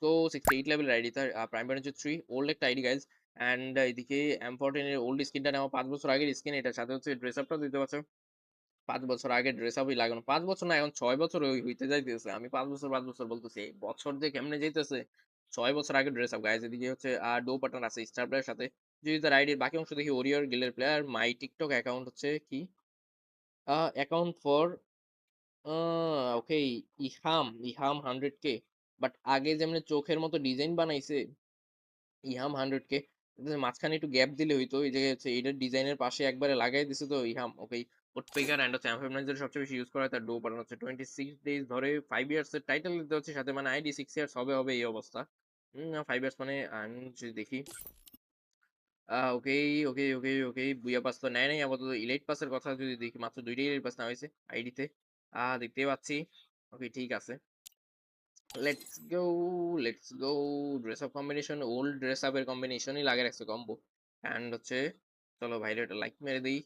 গো 68 level ID তার prime band হচ্ছে 3 old একটা আইডি গাইজ অ্যান্ড এদিকে M14 এর ওল্ড স্কিনটা নেওয়া 5 বছর আগের স্কিন এটার সাথে হচ্ছে ড্রেস আপটা দিতে পারছে 5 বছর আগে ড্রেস আপই লাগানো 5 বছর না এখন 6 বছর হইতে যাইতেছে আমি 5 বছর বলতেছি এই বছর যে কেমনে যাইতেছে 6 বছর আগে ড্রেস আপ গাইজ এদিকে হচ্ছে ডো পার্টনার আছে স্টার প্লেয়ার সাথে যদি তার আইডির বাকি অংশ দেখি ওরিয়র গিলের প্লেয়ার মাই টিকটক অ্যাকাউন্ট হচ্ছে কি অ্যাকাউন্ট ফর আ ওকে ইহাম 100K বাট আগে যেমনে চোখের মতো ডিজাইন বানাইছে ইহাম 100K মাঝখানে একটু গ্যাপ দিলে হইতো। এই জায়গায় হচ্ছে এটার ডিজাইনের পাশে একবারে লাগাই দিছে তো ইহাম ওকে উডপেকার অ্যান্ড হচ্ছে এমফেমনাইজার সবচেয়ে বেশি ইউজ করা হয় তার ডো বানানো হচ্ছে 26 ডেজ ধরে 5 ইয়ার্স এর টাইটেল দিতে হচ্ছে সাথে মানে আইডি 6 ইয়ার্স হবে এই অবস্থা। 5 ইয়ার্স মানে আমি যদি দেখি ওকে, ওকে। বুইয়া পাস তো নেয় নাই আপাতত ইলাইট পাসের কথা যদি দেখি মাত্র ২ টাই ইলাইট পাস নেওয়া হইছে আইডিতে। দেখতেই পাচ্ছি। ওকে ঠিক আছে। Let's go, let's go. Dress up combination old dress আপের কম্বিনেশনই লাগে রাখছে কম্বো। অ্যান্ড হচ্ছে চলো ভাইরে একটা লাইক মেরে দেই।